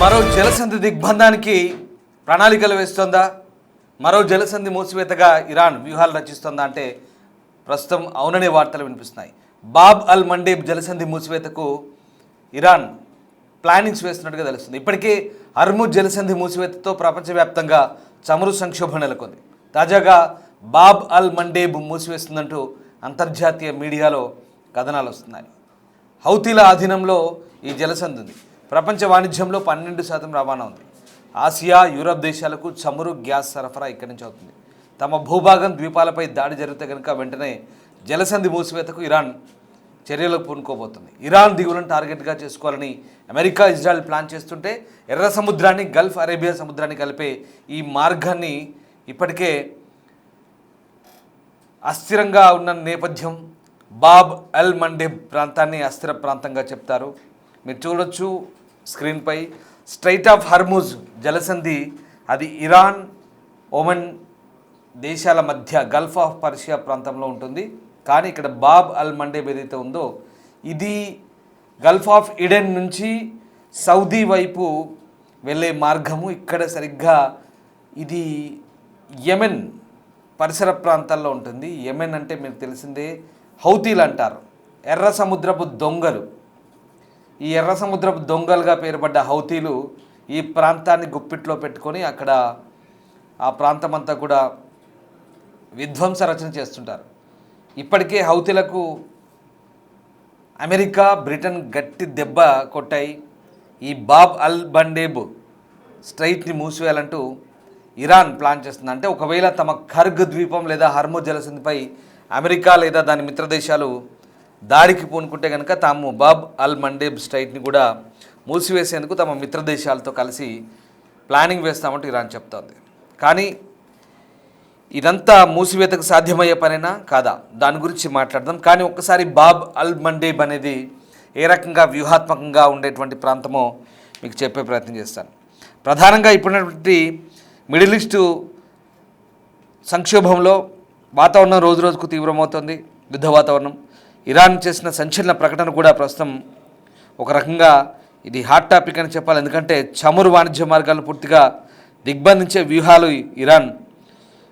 మరో జలసంధి దిగ్బంధానికి ప్రణాళికలు వేస్తోందా? మరో జలసంధి మూసివేతగా ఇరాన్ వ్యూహాలు రచిస్తోందా అంటే ప్రస్తుతం అవుననే వార్తలు వినిపిస్తున్నాయి. బాబ్ అల్ మండేబ్ జలసంధి మూసివేతకు ఇరాన్ ప్లానింగ్స్ వేస్తున్నట్టుగా తెలుస్తుంది. ఇప్పటికే హర్ముజ్ జలసంధి మూసివేతతో ప్రపంచవ్యాప్తంగా చమురు సంక్షోభం నెలకొంది. తాజాగా బాబ్ అల్ మండేబ్ మూసివేస్తుందంటూ అంతర్జాతీయ మీడియాలో కథనాలు వస్తున్నాయి. హౌతీల ఆధీనంలో ఈ జలసంధి ఉంది. ప్రపంచ వాణిజ్యంలో 12% రవాణా ఉంది. ఆసియా, యూరప్ దేశాలకు చమురు, గ్యాస్ సరఫరా ఇక్కడి నుంచి అవుతుంది. తమ భూభాగం, ద్వీపాలపై దాడి జరిగితే కనుక వెంటనే జలసంధి మూసివేతకు ఇరాన్ చర్యలకు పూనుకోబోతుంది. ఇరాన్ దిగులను టార్గెట్గా చేసుకోవాలని అమెరికా, ఇజ్రాయెల్ ప్లాన్ చేస్తుంటే ఎర్ర సముద్రాన్ని, గల్ఫ్ అరేబియా సముద్రాన్ని కలిపే ఈ మార్గాన్ని ఇప్పటికే అస్థిరంగా ఉన్న నేపథ్యం బాబ్ అల్ మండేబ్ ప్రాంతాన్ని అస్థిర ప్రాంతంగా చెప్తారు. మీరు చూడొచ్చు స్క్రీన్పై. స్ట్రైట్ ఆఫ్ హర్ముజ్ జలసంధి అది ఇరాన్, ఒమన్ దేశాల మధ్య గల్ఫ్ ఆఫ్ పర్షియా ప్రాంతంలో ఉంటుంది. కానీ ఇక్కడ బాబ్ అల్ మండేబ్ ఏదైతే ఉందో ఇది గల్ఫ్ ఆఫ్ ఈడెన్ నుంచి సౌదీ వైపు వెళ్ళే మార్గము. ఇక్కడ సరిగ్గా ఇది యెమెన్ పరిసర ప్రాంతాల్లో ఉంటుంది. యెమెన్ అంటే మీకు తెలిసిందే హౌతీలు అంటారు, ఎర్ర సముద్రపు దొంగలు. ఈ ఎర్ర సముద్రపు దొంగలుగా పేరుపడ్డ హౌతీలు ఈ ప్రాంతాన్ని గుప్పిట్లో పెట్టుకొని అక్కడ ఆ ప్రాంతం అంతా కూడా విధ్వంస రచన చేస్తుంటారు. ఇప్పటికే హౌతీలకు అమెరికా, బ్రిటన్ గట్టి దెబ్బ కొట్టాయి. ఈ బాబ్ అల్ మండేబ్ స్ట్రైట్ని మూసివేయాలంటూ ఇరాన్ ప్లాన్ చేస్తుంది. అంటే ఒకవేళ తమ ఖర్గ్ ద్వీపం లేదా హర్ముజ్ జలసంధిపై అమెరికా లేదా దాని మిత్ర దేశాలు దాడికి పూనుకుంటే కనుక తాము బాబ్ అల్ మండేబ్ స్ట్రైట్ని కూడా మూసివేసేందుకు తమ మిత్ర దేశాలతో కలిసి ప్లానింగ్ వేస్తామంటూ ఇరాన్ చెప్తోంది. కానీ ఇదంతా మూసివేతకు సాధ్యమయ్యే పనేనా కాదా, దాని గురించి మాట్లాడదాం. కానీ ఒక్కసారి బాబ్ అల్ మండేబ్ అనేది ఏ రకంగా వ్యూహాత్మకంగా ఉండేటువంటి ప్రాంతమో మీకు చెప్పే ప్రయత్నం చేస్తాను. ప్రధానంగా ఇప్పుడున్నటువంటి మిడిల్ ఈస్టు సంక్షోభంలో వాతావరణం రోజు రోజుకు తీవ్రమవుతుంది, యుద్ధ వాతావరణం. ఇరాన్ చేసిన సంచలన ప్రకటన కూడా ప్రస్తుతం ఒక రకంగా ఇది హాట్ టాపిక్ అని చెప్పాలి. ఎందుకంటే చమురు వాణిజ్య మార్గాలను పూర్తిగా దిగ్బంధించే వ్యూహాలు ఇరాన్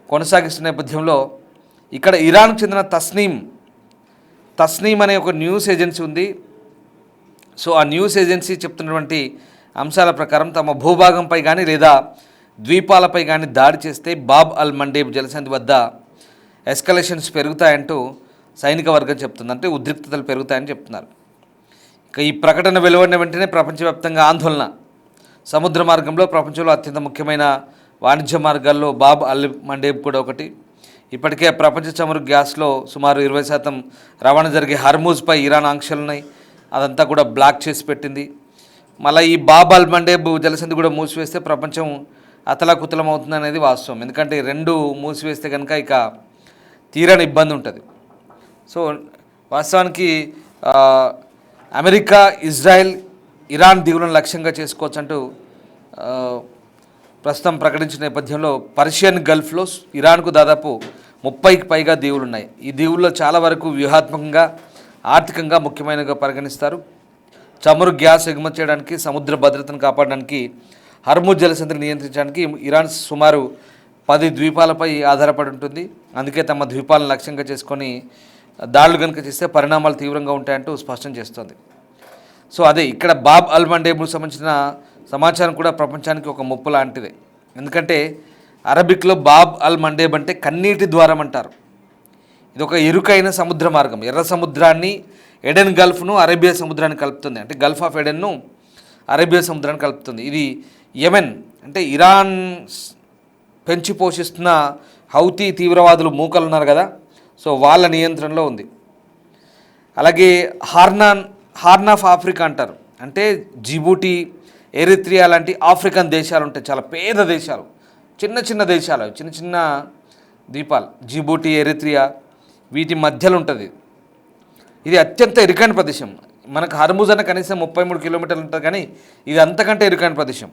కొనసాగిస్తున్న నేపథ్యంలో ఇక్కడ ఇరాన్కు చెందిన తస్నీమ్ అనే ఒక న్యూస్ ఏజెన్సీ ఉంది. సో ఆ న్యూస్ ఏజెన్సీ చెప్తున్నటువంటి అంశాల ప్రకారం తమ భూభాగంపై కానీ లేదా ద్వీపాలపై కానీ దాడి చేస్తే బాబ్ అల్ మండేబ్ జలసంధి వద్ద ఎస్కలేషన్స్ పెరుగుతాయంటూ సైనిక వర్గం చెప్తుంది. అంటే ఉద్రిక్తతలు పెరుగుతాయని చెప్తున్నారు. ఇక ఈ ప్రకటన వెలువడిన వెంటనే ప్రపంచవ్యాప్తంగా ఆందోళన. సముద్ర మార్గంలో ప్రపంచంలో అత్యంత ముఖ్యమైన వాణిజ్య మార్గాల్లో బాబ్ అల్ మండేబ్ కూడా ఒకటి. ఇప్పటికే ప్రపంచ చమురు గ్యాస్లో సుమారు 20% రవాణా జరిగే హర్మూజ్పై ఇరాన్ ఆంక్షలు ఉన్నాయి. అదంతా కూడా బ్లాక్ చేసి పెట్టింది. మళ్ళీ ఈ బాబ్ అల్ మండేబ్ జలసంధి కూడా మూసివేస్తే ప్రపంచం అతలాకుతలం అవుతుంది అనేది వాస్తవం. ఎందుకంటే రెండు మూసివేస్తే కనుక ఇక తీరని ఇబ్బంది ఉంటుంది. సో వాస్తవానికి అమెరికా, ఇజ్రాయెల్, ఇరాన్ దిగులను లక్ష్యంగా చేసుకోవచ్చు అంటూ ప్రస్తుతం ప్రకటించిన నేపథ్యంలో పర్షియన్ గల్ఫ్లో ఇరాన్కు దాదాపు 30కి పైగా దీవులు ఉన్నాయి. ఈ దీవుల్లో చాలా వరకు వ్యూహాత్మకంగా, ఆర్థికంగా ముఖ్యమైనగా పరిగణిస్తారు. చమురు, గ్యాస్ ఎగుమతి చేయడానికి, సముద్ర భద్రతను కాపాడడానికి, హర్ముజ్ జలసంధిని నియంత్రించడానికి ఇరాన్ సుమారు 10 ద్వీపాలపై ఆధారపడి ఉంటుంది. అందుకే తమ ద్వీపాలను లక్ష్యంగా చేసుకొని దాడులు కనుక చేస్తే పరిణామాలు తీవ్రంగా ఉంటాయంటూ స్పష్టం చేస్తోంది. సో అదే ఇక్కడ బాబ్ అల్ మండేబ్కు సంబంధించిన సమాచారం కూడా ప్రపంచానికి ఒక ముప్పు లాంటిదే. ఎందుకంటే అరబిక్లో బాబ్ అల్ మండేబ్ అంటే కన్నీటి ద్వారం అంటారు. ఇది ఒక ఇరుకైన సముద్ర మార్గం. ఎర్ర సముద్రాన్ని, ఎడెన్ గల్ఫ్ను అరేబియా సముద్రాన్ని కలుపుతుంది. అంటే గల్ఫ్ ఆఫ్ ఎడెన్ను అరేబియా సముద్రాన్ని కలుపుతుంది. ఇది యెమెన్ అంటే ఇరాన్ పెంచి పోషిస్తున్న హౌతీ తీవ్రవాదులు మూకలు ఉన్నారు కదా, సో వాళ్ళ నియంత్రణలో ఉంది. అలాగే హార్న్ ఆఫ్ ఆఫ్రికా అంటారు. అంటే జిబూటి, ఎరిత్రియా లాంటి ఆఫ్రికన్ దేశాలు ఉంటాయి. చాలా పేద దేశాలు, చిన్న చిన్న దేశాలు, చిన్న చిన్న ద్వీపాలు. జిబూటి, ఎరిత్రియా వీటి మధ్యలో ఉంటుంది. ఇది అత్యంత ఇరుకైన ప్రదేశం. మనకు హర్ముజ్ అన్న కనీసం 33 కిలోమీటర్లు ఉంటుంది, కానీ ఇది అంతకంటే ఇరుకైన ప్రదేశం.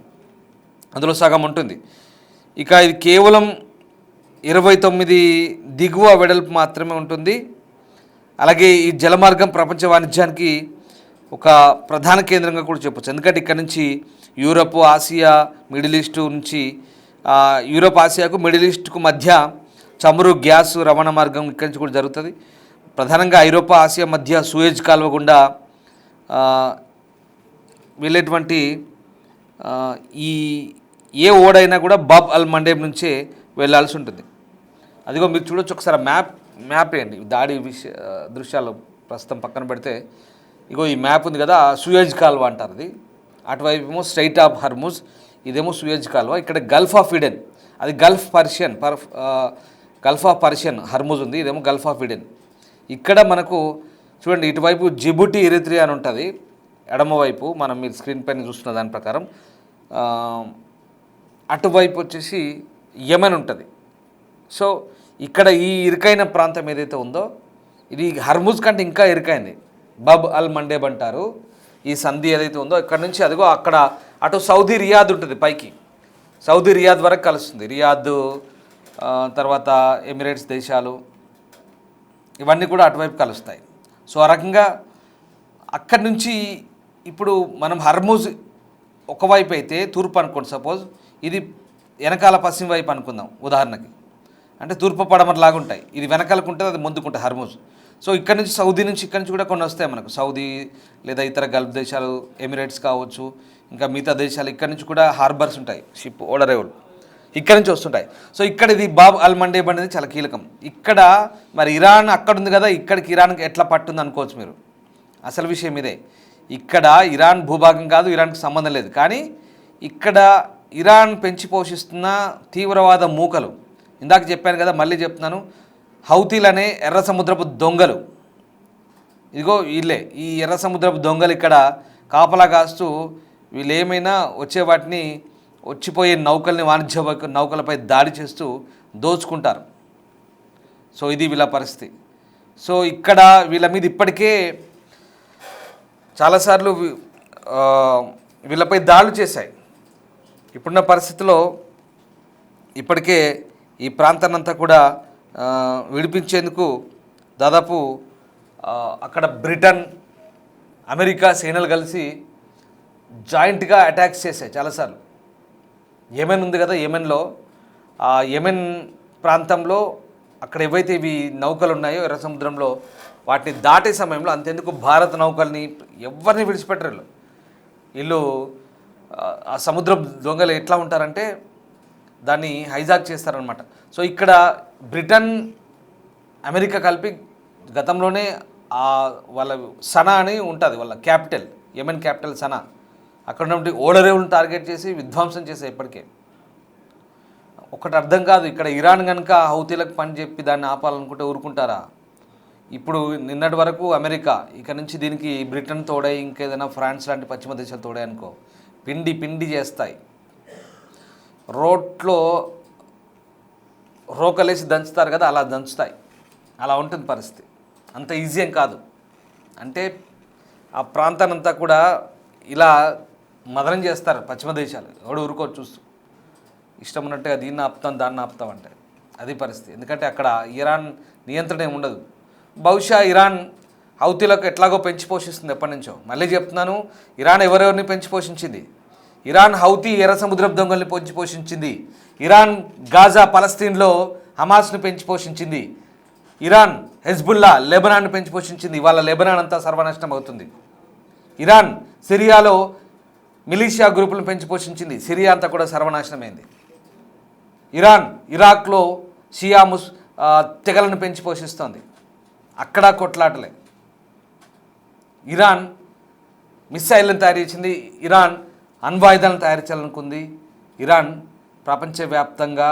అందులో సగం ఉంటుంది. ఇక ఇది కేవలం 29 దిగువ వెడల్పు మాత్రమే ఉంటుంది. అలాగే ఈ జలమార్గం ప్రపంచ వాణిజ్యానికి ఒక ప్రధాన కేంద్రంగా కూడా చెప్పొచ్చు. ఎందుకంటే ఇక్కడ నుంచి యూరప్, ఆసియా, మిడిల్ ఈస్ట్ నుంచి యూరప్, ఆసియాకు, మిడిల్ ఈస్ట్కు మధ్య చమురు, గ్యాస్ రవాణా మార్గం ఇక్కడి నుంచి కూడా జరుగుతుంది. ప్రధానంగా ఐరోపా, ఆసియా మధ్య సూయజ్ కాలువ గుండా వెళ్ళేటువంటి ఈ ఏ ఓడైనా కూడా బాబ్ అల్ మండేబ్ నుంచే వెళ్ళాల్సి ఉంటుంది. అదిగో మీరు చూడొచ్చు ఒకసారి మ్యాప్ వేయండి. దాడి దృశ్యాలు ప్రస్తుతం పక్కన పెడితే ఇగో ఈ మ్యాప్ ఉంది కదా, సూయజ్ కాల్వ అంటారు. అది అటువైపు ఏమో స్ట్రైట్ ఆఫ్ హర్ముజ్, ఇదేమో సూయజ్ కాల్వ. ఇక్కడ గల్ఫ్ ఆఫ్ ఈడెన్, అది గల్ఫ్ ఆఫ్ పర్షియన్ హర్ముజ్ ఉంది, ఇదేమో గల్ఫ్ ఆఫ్ ఈడెన్. ఇక్కడ మనకు చూడండి, ఇటువైపు జిబుటి, ఎరిత్రియా అని ఉంటుంది ఎడమవైపు, మనం మీరు స్క్రీన్ పైన చూస్తున్న దాని ప్రకారం. అటువైపు వచ్చేసి యెమెన్ ఉంటుంది. సో ఇక్కడ ఈ ఇరుకైన ప్రాంతం ఏదైతే ఉందో ఇది హర్ముజ్ కంటే ఇంకా ఇరుకైంది. బాబ్ అల్ మండేబ్ అంటారు ఈ సంధి ఏదైతే ఉందో. ఇక్కడ నుంచి అదిగో అక్కడ అటు సౌదీ రియాద్ ఉంటుంది, పైకి సౌదీ రియాద్ వరకు కలుస్తుంది. రియాద్ తర్వాత ఎమిరేట్స్ దేశాలు ఇవన్నీ కూడా అటువైపు కలుస్తాయి. సో ఆ రకంగా అక్కడి నుంచి ఇప్పుడు మనం హర్ముజ్ ఒకవైపు అయితే తూర్పు అనుకోండి, సపోజ్ ఇది వెనకాల పశ్చిమ వైపు అనుకుందాం ఉదాహరణకి, అంటే తూర్పు పడమరలాగా ఉంటాయి. ఇది వెనకాలకు ఉంటుంది, అది ముందుకుంటుంది హర్ముజ్. సో ఇక్కడ నుంచి సౌదీ నుంచి ఇక్కడ నుంచి కూడా కొన్ని వస్తాయి మనకు, సౌదీ లేదా ఇతర గల్ఫ్ దేశాలు, ఎమిరేట్స్ కావచ్చు, ఇంకా మిగతా దేశాలు ఇక్కడ నుంచి కూడా హార్బర్స్ ఉంటాయి, షిప్ ఓడరేవులు ఇక్కడ నుంచి వస్తుంటాయి. సో ఇక్కడ ఇది బాబ్ అల్ మండేబ్ అనేది చాలా కీలకం. ఇక్కడ మరి ఇరాన్ అక్కడ ఉంది కదా, ఇక్కడికి ఇరాన్కి ఎట్లా పట్టుంది అనుకోవచ్చు మీరు. అసలు విషయం ఇదే, ఇక్కడ ఇరాన్ భూభాగం కాదు, ఇరాన్కి సంబంధం లేదు. కానీ ఇక్కడ ఇరాన్ పెంచి పోషిస్తున్న తీవ్రవాద మూకలు, ఇందాక చెప్పాను కదా, మళ్ళీ చెప్తున్నాను, హౌతీలనే ఎర్ర సముద్రపు దొంగలు. ఇదిగో వీళ్ళే ఈ ఎర్ర సముద్రపు దొంగలు ఇక్కడ కాపలా కాస్తూ వీళ్ళు ఏమైనా వచ్చే వాటిని, వచ్చిపోయే నౌకల్ని, వాణిజ్య నౌకలపై దాడి చేస్తూ దోచుకుంటారు. సో ఇది వీళ్ళ పరిస్థితి. సో ఇక్కడ వీళ్ళ మీద ఇప్పటికే చాలాసార్లు వీళ్ళపై దాడులు చేశాయి. ఇప్పుడున్న పరిస్థితిలో ఇప్పటికే ఈ ప్రాంతాన్నంతా కూడా విడిపించేందుకు దాదాపు అక్కడ బ్రిటన్, అమెరికా సేనలు కలిసి జాయింట్గా అటాక్స్ చేశాయి చాలాసార్లు. యెమెన్ ఉంది కదా, యెమెన్లో యెమెన్ ప్రాంతంలో అక్కడ ఏవైతే ఇవి నౌకలు ఉన్నాయో ఎర్ర సముద్రంలో, వాటిని దాటే సమయంలో అంతెందుకు భారత నౌకల్ని ఎవరిని విడిచిపెట్టరు వీళ్ళు. ఆ సముద్ర దొంగలు ఎట్లా ఉంటారంటే దాన్ని హైజాక్ చేస్తారనమాట. సో ఇక్కడ బ్రిటన్, అమెరికా కలిపి గతంలోనే వాళ్ళ సనా అని ఉంటుంది వాళ్ళ క్యాపిటల్, యెమెన్ క్యాపిటల్ సనా, అక్కడ నుండి ఓడరేవులను టార్గెట్ చేసి విధ్వంసం చేసే. ఇప్పటికే ఒకటి అర్థం కాదు, ఇక్కడ ఇరాన్ కనుక హౌతీలకు పని చెప్పి దాన్ని ఆపాలనుకుంటే ఊరుకుంటారా? ఇప్పుడు నిన్నటి వరకు అమెరికా, ఇక నుంచి దీనికి బ్రిటన్ తోడై ఇంకేదైనా ఫ్రాన్స్ లాంటి పశ్చిమ దేశాలు తోడే అనుకో, పిండి పిండి చేస్తాయి. రోట్లో రోకలేసి దంచుతారు కదా, అలా దంచుతాయి. అలా ఉంటుంది పరిస్థితి. అంత ఈజీ ఏం కాదు. అంటే ఆ ప్రాంతానంతా కూడా ఇలా మదనం చేస్తారు పశ్చిమ దేశాలు. ఎవడు ఊరుకోవచ్చు చూస్తూ, ఇష్టం ఉన్నట్టుగా దీన్ని ఆపుతాం దాన్ని ఆపుతాం అంటే అది పరిస్థితి. ఎందుకంటే అక్కడ ఇరాన్ నియంత్రణ ఏమి ఉండదు. బహుశా ఇరాన్ హౌతీలకు ఎట్లాగో పెంచి పోషిస్తుంది ఎప్పటి నుంచో. మళ్ళీ చెప్తున్నాను, ఇరాన్ ఎవరెవరిని పెంచి పోషించింది? ఇరాన్ హౌతీ ఎర్ర సముద్రపు దొంగల్ని పెంచి పోషించింది. ఇరాన్ గాజా పలస్తీన్లో హమాస్ను పెంచి పోషించింది. ఇరాన్ హెజ్బుల్లా లెబనాన్ను పెంచి పోషించింది. ఇవాళ లెబనాన్ అంతా సర్వనాశనం అవుతుంది. ఇరాన్ సిరియాలో మిలీషియా గ్రూపులను పెంచి పోషించింది. సిరియా అంతా కూడా సర్వనాశనమైంది. ఇరాన్ ఇరాక్లో షియా తెగలను పెంచి పోషిస్తోంది. అక్కడ కొట్లాటలే. ఇరాన్ మిస్సైళ్ళను తయారు చేసింది. ఇరాన్ అణ్వాయుధాలను తయారు చేయాలనుకుంది. ఇరాన్ ప్రపంచవ్యాప్తంగా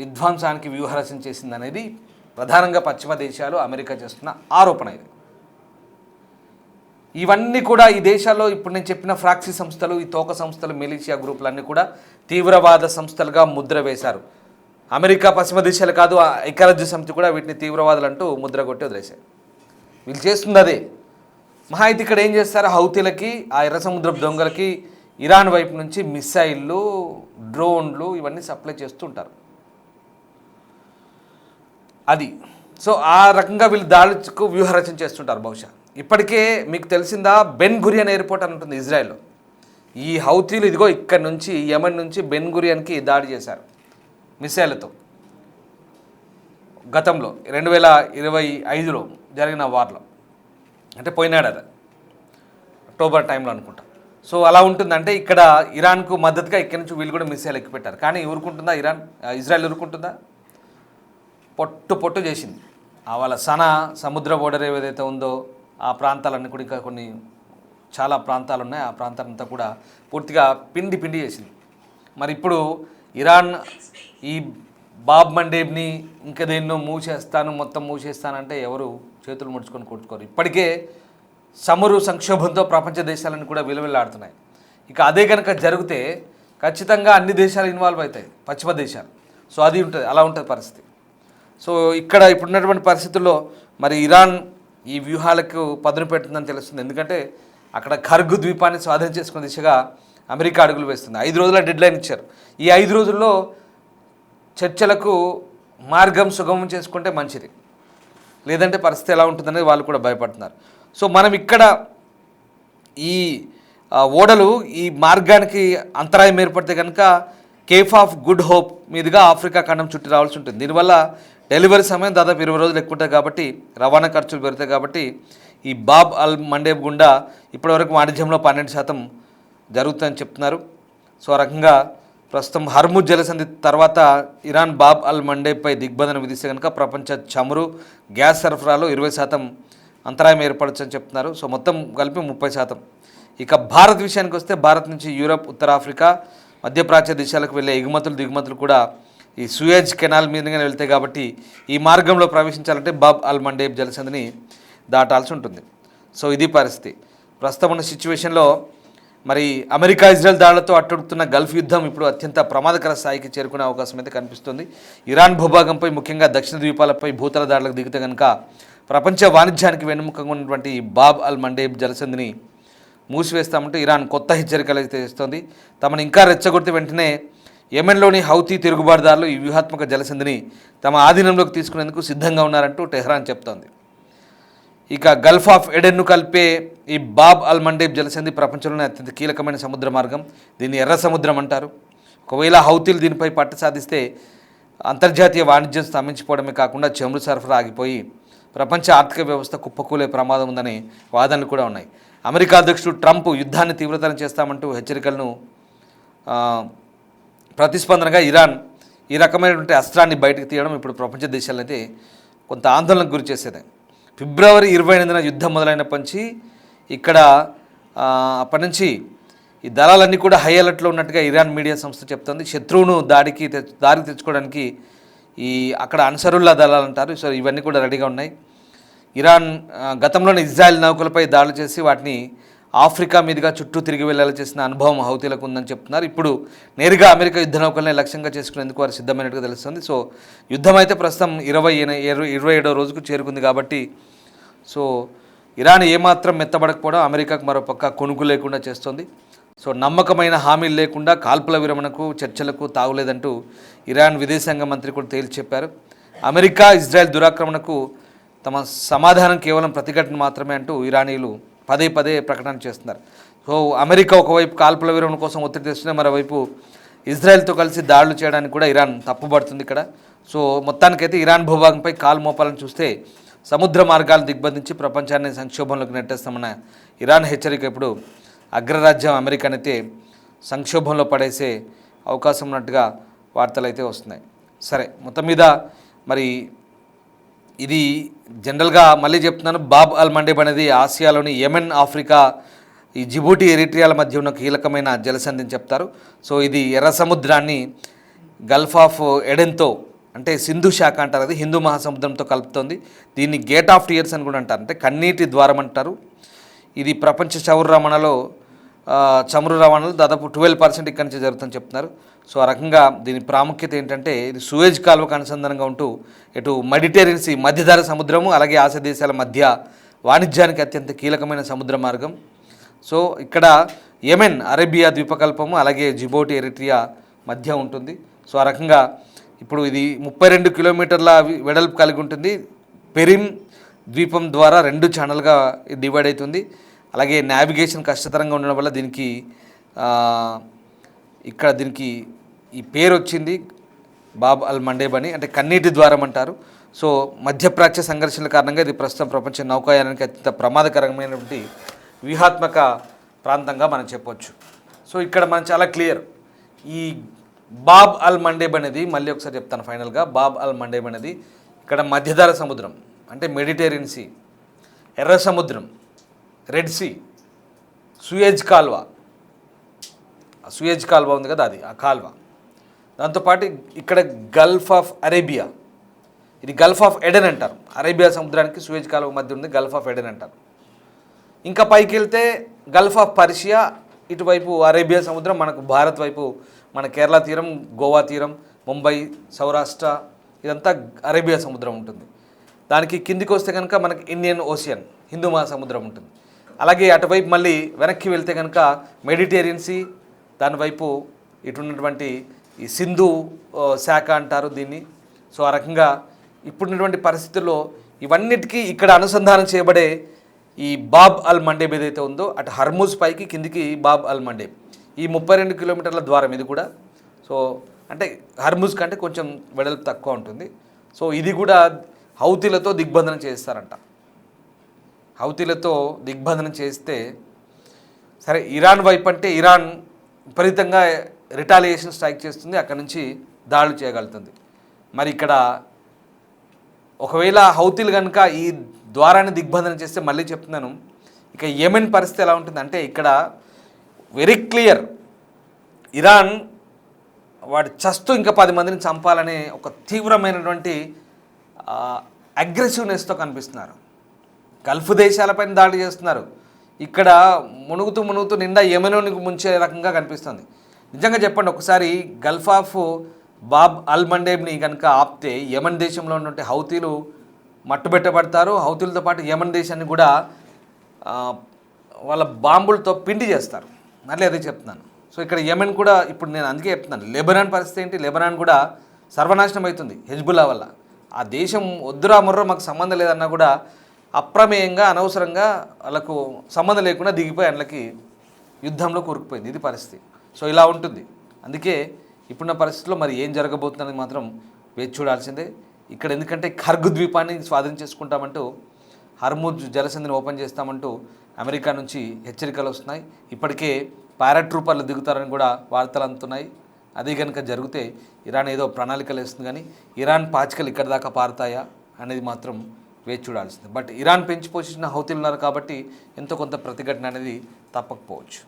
విధ్వంసానికి వ్యూహరచన చేసింది అనేది ప్రధానంగా పశ్చిమ దేశాలు, అమెరికా చేస్తున్న ఆరోపణ ఇది. ఇవన్నీ కూడా ఈ దేశాల్లో ఇప్పుడు నేను చెప్పిన ఫ్రాక్సీ సంస్థలు, ఈ తోక సంస్థలు, మిలీషియా గ్రూపులన్నీ కూడా తీవ్రవాద సంస్థలుగా ముద్ర వేశారు. అమెరికా, పశ్చిమ దేశాలు కాదు, ఐక్యరాజ్య సమితి కూడా వీటిని తీవ్రవాదులు అంటూ ముద్ర కొట్టి వదిలేశారు. వీళ్ళు చేస్తుంది అదే. మహా అయితే ఇక్కడ ఏం చేస్తారు, హౌతీలకి, ఆ ఎర్ర సముద్రపు దొంగలకి ఇరాన్ వైపు నుంచి మిస్సైళ్ళు, డ్రోన్లు ఇవన్నీ సప్లై చేస్తూ ఉంటారు. అది. సో ఆ రకంగా వీళ్ళు దాడులకు వ్యూహరచన చేస్తుంటారు బహుశా. ఇప్పటికే మీకు తెలిసిందా, బెన్ గురియన్ ఎయిర్పోర్ట్ అని ఉంటుంది ఇజ్రాయెల్లో. ఈ హౌతీలు ఇదిగో ఇక్కడ నుంచి యమన్ నుంచి బెన్ గురియన్కి దాడి చేశారు మిసైళ్లతో. గతంలో 2025లో జరిగిన వార్లో, అంటే పోయినాడు అక్టోబర్ టైంలో అనుకుంటా. సో అలా ఉంటుందంటే ఇక్కడ ఇరాన్కు మద్దతుగా ఇక్కడి నుంచి వీళ్ళు కూడా మిసైల్ ఎక్కుపెట్టారు. కానీ ఊరుకుంటుందా ఇజ్రాయెల్ ఊరుకుంటుందా? పొట్టు చేసింది. వాళ్ళ సనా సముద్ర బోర్డర్ ఏదైతే ఉందో ఆ ప్రాంతాలన్నీ కూడా, ఇంకా కొన్ని చాలా ప్రాంతాలు ఉన్నాయి, ఆ ప్రాంతాలంతా కూడా పూర్తిగా పిండి చేసింది. మరి ఇప్పుడు ఇరాన్ ఈ బాబ్ మండేబ్ని ఇంకా దేన్నో మొత్తం మూసేస్తానంటే ఎవరు చేతులు ముడుచుకొని కొట్టుకోరు. ఇప్పటికే చమురు సంక్షోభంతో ప్రపంచ దేశాలను కూడా విలువెల్లాడుతున్నాయి. ఇక అదే కనుక జరిగితే ఖచ్చితంగా అన్ని దేశాలు ఇన్వాల్వ్ అవుతాయి, పశ్చిమ దేశాలు. సో అది ఉంటుంది, అలా ఉంటుంది పరిస్థితి. సో ఇక్కడ ఇప్పుడున్నటువంటి పరిస్థితుల్లో మరి ఇరాన్ ఈ వ్యూహాలకు పదును పెడుతుందని తెలుస్తుంది. ఎందుకంటే అక్కడ ఖర్గు ద్వీపాన్ని స్వాధీనం చేసుకునే దిశగా అమెరికా అడుగులు వేస్తుంది. 5 రోజుల డెడ్లైన్ ఇచ్చారు. ఈ 5 రోజుల్లో చర్చలకు మార్గం సుగమం చేసుకుంటే మంచిది, లేదంటే పరిస్థితి ఎలా ఉంటుందనేది వాళ్ళు కూడా భయపడుతున్నారు. సో మనం ఇక్కడ ఈ ఓడలు ఈ మార్గానికి అంతరాయం ఏర్పడితే కనుక కేప్ ఆఫ్ గుడ్ హోప్ మీదుగా ఆఫ్రికా ఖండం చుట్టి రావాల్సి ఉంటుంది. దీనివల్ల డెలివరీ సమయం దాదాపు 20 రోజులు ఎక్కువ ఉంటుంది కాబట్టి రవాణా ఖర్చులు పెరుగుతాయి. కాబట్టి ఈ బాబ్ అల్ మండేబ్ గుండా ఇప్పటివరకు వాణిజ్యంలో 12% జరుగుతుందని చెప్తున్నారు. సో ఆ రకంగా ప్రస్తుతం హర్ముజ్ జలసంధి తర్వాత ఇరాన్ బాబ్ అల్ మండేబ్పై దిగ్బంధన విధిస్తే కనుక ప్రపంచ చమురు గ్యాస్ సరఫరాలో 20% అంతరాయం ఏర్పడచ్చని చెప్తున్నారు. సో మొత్తం కలిపి 30%. ఇక భారత్ విషయానికి వస్తే భారత్ నుంచి యూరప్, ఉత్తరాఫ్రికా, మధ్యప్రాచ్య దేశాలకు వెళ్ళే దిగుమతులు కూడా ఈ సూయజ్ కెనాల్ మీదుగానే వెళ్తాయి. కాబట్టి ఈ మార్గంలో ప్రవేశించాలంటే బాబ్ అల్ మండేబ్ జలసంధిని దాటాల్సి ఉంటుంది. సో ఇది పరిస్థితి. ప్రస్తుతం ఉన్న సిచ్యువేషన్లో మరి అమెరికా ఇజ్రాయెల్ దాడులతో అట్టుడుతున్న గల్ఫ్ యుద్ధం ఇప్పుడు అత్యంత ప్రమాదకర స్థాయికి చేరుకునే అవకాశం అయితే కనిపిస్తుంది. ఇరాన్ భూభాగంపై, ముఖ్యంగా దక్షిణ ద్వీపాలపై భూతల దాడులకు దిగితే కనుక ప్రపంచ వాణిజ్యానికి వెన్నుముకంగా ఉన్నటువంటి బాబ్ అల్ మండేబ్ జలసంధిని మూసివేస్తామంటూ ఇరాన్ కొత్త హెచ్చరికలు అయితే ఇస్తోంది. తమను ఇంకా రెచ్చగొడితే వెంటనే యెమెన్లోని హౌతీ తిరుగుబాటుదారులు ఈ వ్యూహాత్మక జలసంధిని తమ ఆధీనంలోకి తీసుకునేందుకు సిద్ధంగా ఉన్నారంటూ టెహ్రాన్ చెప్తోంది. ఇక గల్ఫ్ ఆఫ్ ఎడెన్ను కలిపే ఈ బాబ్ అల్ మండేబ్ జలసంధి ప్రపంచంలోనే అత్యంత కీలకమైన సముద్ర మార్గం. దీన్ని ఎర్ర సముద్రం అంటారు. ఒకవేళ హౌతీలు దీనిపై పట్టు సాధిస్తే అంతర్జాతీయ వాణిజ్యం స్తంభించిపోవడమే కాకుండా చమురు సరఫరా ఆగిపోయి ప్రపంచ ఆర్థిక వ్యవస్థ కుప్పకూలే ప్రమాదం ఉందనే వాదనలు కూడా ఉన్నాయి. అమెరికా అధ్యక్షుడు ట్రంప్ యుద్ధాన్ని తీవ్రతరం చేస్తామంటూ హెచ్చరికలను ప్రతిస్పందనగా ఇరాన్ ఈ రకమైనటువంటి అస్త్రాన్ని బయటకు తీయడం ఇప్పుడు ప్రపంచ దేశాలైతే కొంత ఆందోళనకు గురి చేసేది. ఫిబ్రవరి 28న యుద్ధం మొదలైనప్పటి నుంచి ఇక్కడ అప్పటి నుంచి ఈ దళాలన్నీ కూడా హై అలర్ట్లో ఉన్నట్టుగా ఇరాన్ మీడియా సంస్థ చెప్తుంది. శత్రువును దారికి తెచ్చుకోవడానికి ఈ అక్కడ అన్సరుల్లా దళాలు అంటారు. సో ఇవన్నీ కూడా రెడీగా ఉన్నాయి. ఇరాన్ గతంలోనే ఇజ్రాయెల్ నౌకలపై దాడులు చేసి వాటిని ఆఫ్రికా మీదుగా చుట్టూ తిరిగి వెళ్ళాలి చేసిన అనుభవం హౌతీలకు ఉందని చెప్తున్నారు. ఇప్పుడు నేరుగా అమెరికా యుద్ధ నౌకల్ని లక్ష్యంగా చేసుకునేందుకు వారు సిద్ధమైనట్టుగా తెలుస్తుంది. సో యుద్ధం అయితే ప్రస్తుతం 27వ రోజుకు చేరుకుంది. కాబట్టి సో ఇరాన్ ఏమాత్రం మెత్తబడకపోవడం అమెరికాకు మరోపక్క కొనుక్కు లేకుండా చేస్తోంది. సో నమ్మకమైన హామీలు లేకుండా కాల్పుల విరమణకు, చర్చలకు తావులేదంటూ ఇరాన్ విదేశాంగ మంత్రి కూడా తేల్చి చెప్పారు. అమెరికా ఇజ్రాయెల్ దురాక్రమణకు తమ సమాధానం కేవలం ప్రతిఘటన మాత్రమే అంటూ ఇరానీయులు పదే ప్రకటన చేస్తున్నారు. సో అమెరికా ఒకవైపు కాల్పుల విరమణ కోసం ఒత్తిడి తెస్తున్న, మరోవైపు ఇజ్రాయెల్తో కలిసి దాడులు చేయడానికి కూడా ఇరాన్ తప్పుపడుతుంది ఇక్కడ. సో మొత్తానికైతే ఇరాన్ భూభాగంపై కాలు మోపాలని చూస్తే సముద్ర మార్గాలను దిగ్బంధించి ప్రపంచాన్ని సంక్షోభంలోకి నెట్టేస్తామన్న ఇరాన్ హెచ్చరిక ఇప్పుడు అగ్రరాజ్యం అమెరికానైతే సంక్షోభంలో పడేసే అవకాశం ఉన్నట్టుగా వార్తలు అయితే వస్తున్నాయి. సరే, మొత్తం మీద మరి ఇది జనరల్గా మళ్ళీ చెప్తున్నాను, బాబ్ అల్ మండేబ్ అనేది ఆసియాలోని యెమెన్, ఆఫ్రికా, ఈ జిబూటి, ఎరిట్రియాల మధ్య ఉన్న కీలకమైన జలసంధి అని చెప్తారు. సో ఇది ఎర్ర సముద్రాన్ని గల్ఫ్ ఆఫ్ ఎడెన్తో, అంటే సింధు శాఖ అంటారు, అది హిందూ మహాసముద్రంతో కలుపుతోంది. దీన్ని గేట్ ఆఫ్ టియర్స్ అని కూడా అంటారు, అంటే కన్నీటి ద్వారం అంటారు. ఇది ప్రపంచ చమురు రవాణాలో దాదాపు 12% ఇక్కడి నుంచి జరుగుతుందని చెప్తున్నారు. సో ఆ రకంగా దీని ప్రాముఖ్యత ఏంటంటే ఇది సూయజ్ కాలువకు అనుసంధానంగా ఉంటూ ఇటు మెడిటేరియన్ సీ, మధ్యధరా సముద్రము, అలాగే ఆసియా దేశాల మధ్య వాణిజ్యానికి అత్యంత కీలకమైన సముద్ర మార్గం. సో ఇక్కడ యెమెన్, అరేబియా ద్వీపకల్పము, అలాగే జిబూటి, ఎరిట్రియా మధ్య ఉంటుంది. సో ఆ రకంగా ఇప్పుడు ఇది 32 కిలోమీటర్ల వెడల్పు కలిగి ఉంటుంది. పెరిమ్ ద్వీపం ద్వారా 2 ఛానల్గా డివైడ్ అవుతుంది. అలాగే నావిగేషన్ కష్టతరంగా ఉండడం వల్ల దీనికి ఇక్కడ దీనికి ఈ పేరు వచ్చింది బాబ్ అల్ మండేబ్ అని, అంటే కన్నీటి ద్వారం అంటారు. సో మధ్యప్రాచ్య సంఘర్షణల కారణంగా ఇది ప్రస్తుతం ప్రపంచ నౌకాయానానికి అత్యంత ప్రమాదకరమైనటువంటి వ్యూహాత్మక ప్రాంతంగా మనం చెప్పొచ్చు. సో ఇక్కడ మనం చాలా క్లియర్, ఈ బాబ్ అల్ మండేబ్ అనేది, మళ్ళీ ఒకసారి చెప్తాను ఫైనల్గా, బాబ్ అల్ మండేబ్ అనేది ఇక్కడ మధ్యధరా సముద్రం అంటే మెడిటేరియన్ సీ, ఎర్ర సముద్రం, రెడ్ సీ, సూయజ్ కాల్వ, సూయజ్ కాల్వ ఉంది కదా, అది ఆ కాల్వ. దాంతోపాటు ఇక్కడ గల్ఫ్ ఆఫ్ అరేబియా, ఇది గల్ఫ్ ఆఫ్ ఎడెన్ అంటారు. అరేబియా సముద్రానికి సూయజ్ కాల్వ మధ్య ఉంది గల్ఫ్ ఆఫ్ ఎడెన్ అంటారు. ఇంకా పైకి వెళ్తే గల్ఫ్ ఆఫ్ పర్షియా, ఇటువైపు అరేబియా సముద్రం, మనకు భారత్ వైపు మన కేరళ తీరం, గోవా తీరం, ముంబై, సౌరాష్ట్ర, ఇదంతా అరేబియా సముద్రం ఉంటుంది. దానికి కిందికి వస్తే కనుక మనకి ఇండియన్ ఓషియన్, హిందూ మహాసముద్రం ఉంటుంది. అలాగే అటువైపు మళ్ళీ వెనక్కి వెళ్తే కనుక మెడిటేరియన్ సీ, దానివైపు ఇటున్నటువంటి ఈ సింధు శాఖ అంటారు దీన్ని. సో ఆ రకంగా ఇప్పుడున్నటువంటి పరిస్థితుల్లో ఇవన్నిటికీ ఇక్కడ అనుసంధానం చేయబడే ఈ బాబ్ అల్ మండేబ్ ఏదైతే ఉందో, అటు హర్ముజ్ పైకి కిందికి బాబ్ అల్ మండేబ్, ఈ 32 కిలోమీటర్ల ద్వారం ఇది కూడా. సో అంటే హర్ముజ్ కంటే కొంచెం వెడల్పు తక్కువ ఉంటుంది. సో ఇది కూడా హౌతీలతో దిగ్బంధనం చేస్తారంట. హౌతీలతో దిగ్బంధనం చేస్తే, సరే ఇరాన్ వైపు అంటే ఇరాన్ విపరీతంగా రిటాలియేషన్ స్ట్రైక్ చేస్తుంది, అక్కడ నుంచి దాడులు చేయగలుగుతుంది. మరి ఇక్కడ ఒకవేళ హౌతీలు కనుక ఈ ద్వారాన్ని దిగ్బంధనం చేస్తే, మళ్ళీ చెప్తున్నాను, ఇక యెమెన్ పరిస్థితి ఎలా ఉంటుంది అంటే, ఇక్కడ వెరీ క్లియర్, ఇరాన్ వాడి చస్తూ ఇంకా 10 మందిని చంపాలనే ఒక తీవ్రమైనటువంటి అగ్రెసివ్నెస్తో కనిపిస్తున్నారు. గల్ఫ్ దేశాలపైన దాడి చేస్తున్నారు, ఇక్కడ మునుగుతూ నిండా యెమెన్కి ముంచే రకంగా కనిపిస్తుంది. నిజంగా చెప్పండి, ఒకసారి గల్ఫ్ ఆఫ్ బాబ్ అల్ మండేబ్ని కనుక ఆపితే యెమెన్ దేశంలో ఉన్నటువంటి హౌతీలు మట్టుబెట్టబడతారు. హౌతీలతో పాటు యెమెన్ దేశాన్ని కూడా వాళ్ళ బాంబులతో పిండి చేస్తారు. మళ్ళీ అదే చెప్తున్నాను. సో ఇక్కడ యెమెన్ కూడా, ఇప్పుడు నేను అందుకే చెప్తున్నాను, లెబనాన్ పరిస్థితి ఏంటి, లెబనాన్ కూడా సర్వనాశనం అవుతుంది హెజ్బుల్లా వల్ల. ఆ దేశం వద్దురా ముర్రో మాకు సంబంధం లేదన్నా కూడా అప్రమేయంగా అనవసరంగా వాళ్ళకు సంబంధం లేకుండా దిగిపోయి వాళ్ళకి యుద్ధంలో కూరుకుపోయింది. ఇది పరిస్థితి. సో ఇలా ఉంటుంది. అందుకే ఇప్పుడున్న పరిస్థితుల్లో మరి ఏం జరగబోతుందని మాత్రం వేచి చూడాల్సిందే. ఇక్కడ ఎందుకంటే ఖర్గు ద్వీపాన్ని స్వాధీనం చేసుకుంటామంటూ, హర్ముజ్ జలసంధిని ఓపెన్ చేస్తామంటూ అమెరికా నుంచి హెచ్చరికలు వస్తున్నాయి. ఇప్పటికే పారాట్రూపర్లు దిగుతారని కూడా వార్తలు అందుతున్నాయి. అదే కనుక జరిగితే ఇరాన్ ఏదో ప్రణాళికలు వేస్తుంది, కానీ ఇరాన్ పాచికలు ఇక్కడ దాకా పారుతాయా అనేది మాత్రం వేచి చూడాల్సిందే. బట్ ఇరాన్ పెంచి పోషించిన హౌతీలు ఉన్నారు కాబట్టి ఎంతో కొంత ప్రతిఘటన అనేది తప్పకపోవచ్చు.